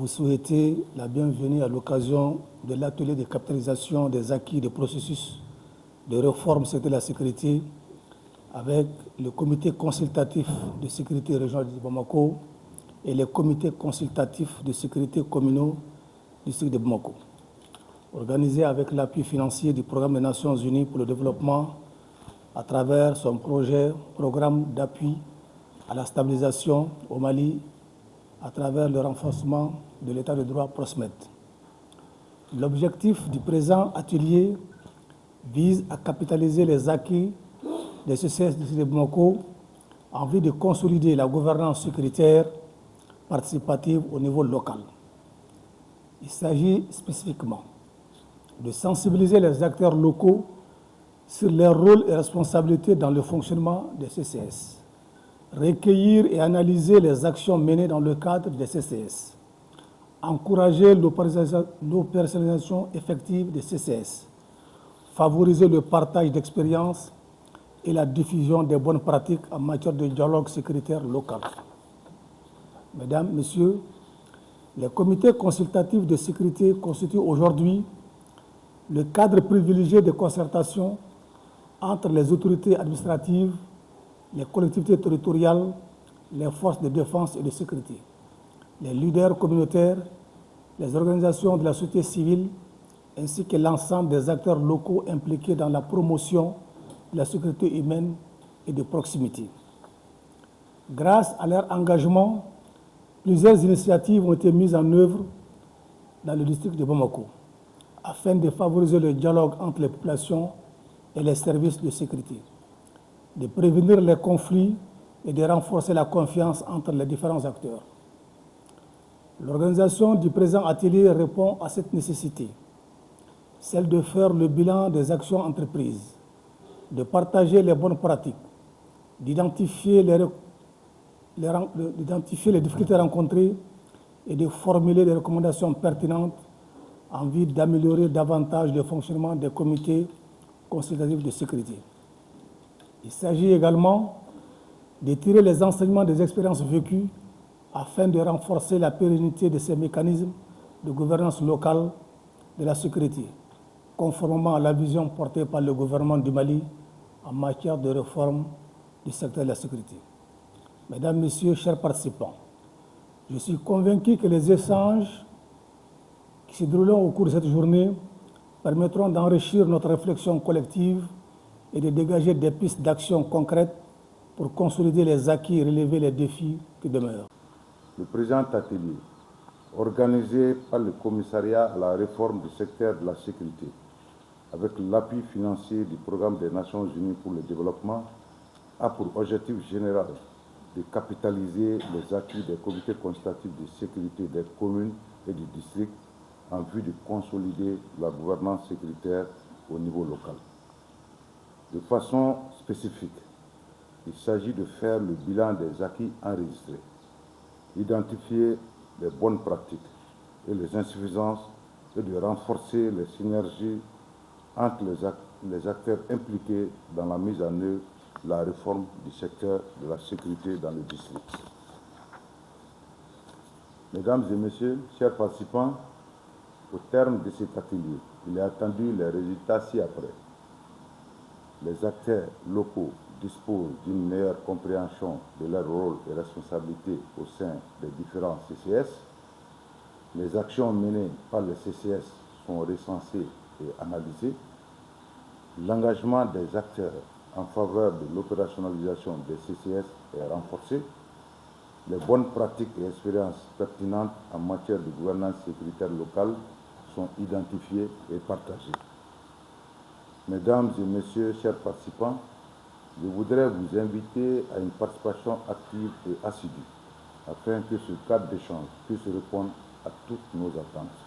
vous souhaiter la bienvenue à l'occasion de l'atelier de capitalisation des acquis des processus de réforme de la sécurité avec le comité consultatif de sécurité régionale de Bamako et les comités consultatifs de sécurité communaux du district de Bamako, organisé avec l'appui financier du Programme des Nations Unies pour le développement à travers son programme d'appui à la stabilisation au Mali à travers le renforcement de l'état de droit PROSMET. L'objectif du présent atelier vise à capitaliser les acquis des CCS de Bamako en vue de consolider la gouvernance sécuritaire participative au niveau local. Il s'agit spécifiquement de sensibiliser les acteurs locaux sur leurs rôles et responsabilités dans le fonctionnement des CCS, recueillir et analyser les actions menées dans le cadre des CCS, encourager l'opérationnalisation effective des CCS, favoriser le partage d'expériences et la diffusion des bonnes pratiques en matière de dialogue sécuritaire local. Mesdames, Messieurs, les comités consultatifs de sécurité constituent aujourd'hui le cadre privilégié de concertation entre les autorités administratives, les collectivités territoriales, les forces de défense et de sécurité, les leaders communautaires, les organisations de la société civile, ainsi que l'ensemble des acteurs locaux impliqués dans la promotion de la sécurité humaine et de proximité. Grâce à leur engagement, plusieurs initiatives ont été mises en œuvre dans le district de Bamako afin de favoriser le dialogue entre les populations et les services de sécurité, de prévenir les conflits et de renforcer la confiance entre les différents acteurs. L'organisation du présent atelier répond à cette nécessité, celle de faire le bilan des actions entreprises, de partager les bonnes pratiques, d'identifier les difficultés rencontrées et de formuler des recommandations pertinentes en vue d'améliorer davantage le fonctionnement des comités consultatifs de sécurité. Il s'agit également de tirer les enseignements des expériences vécues afin de renforcer la pérennité de ces mécanismes de gouvernance locale de la sécurité, conformément à la vision portée par le gouvernement du Mali en matière de réforme du secteur de la sécurité. Mesdames, Messieurs, chers participants, je suis convaincu que les échanges qui se dérouleront au cours de cette journée permettront d'enrichir notre réflexion collective et de dégager des pistes d'action concrètes pour consolider les acquis et relever les défis qui demeurent. Le présent atelier, organisé par le commissariat à la réforme du secteur de la sécurité, avec l'appui financier du Programme des Nations Unies pour le développement, a pour objectif général de capitaliser les acquis des comités consultatifs de sécurité des communes et du district en vue de consolider la gouvernance sécuritaire au niveau local. De façon spécifique, il s'agit de faire le bilan des acquis enregistrés, identifier les bonnes pratiques et les insuffisances et de renforcer les synergies entre les acteurs impliqués dans la mise en œuvre de la réforme du secteur de la sécurité dans le district. Mesdames et Messieurs, chers participants, au terme de cet atelier, il est attendu les résultats ci-après. Les acteurs locaux disposent d'une meilleure compréhension de leur rôle et responsabilités au sein des différents CCS. Les actions menées par les CCS sont recensées et analysées. L'engagement des acteurs en faveur de l'opérationnalisation des CCS est renforcé. Les bonnes pratiques et expériences pertinentes en matière de gouvernance sécuritaire locale sont identifiées et partagées. Mesdames et Messieurs, chers participants, je voudrais vous inviter à une participation active et assidue afin que ce cadre d'échange puisse répondre à toutes nos attentes.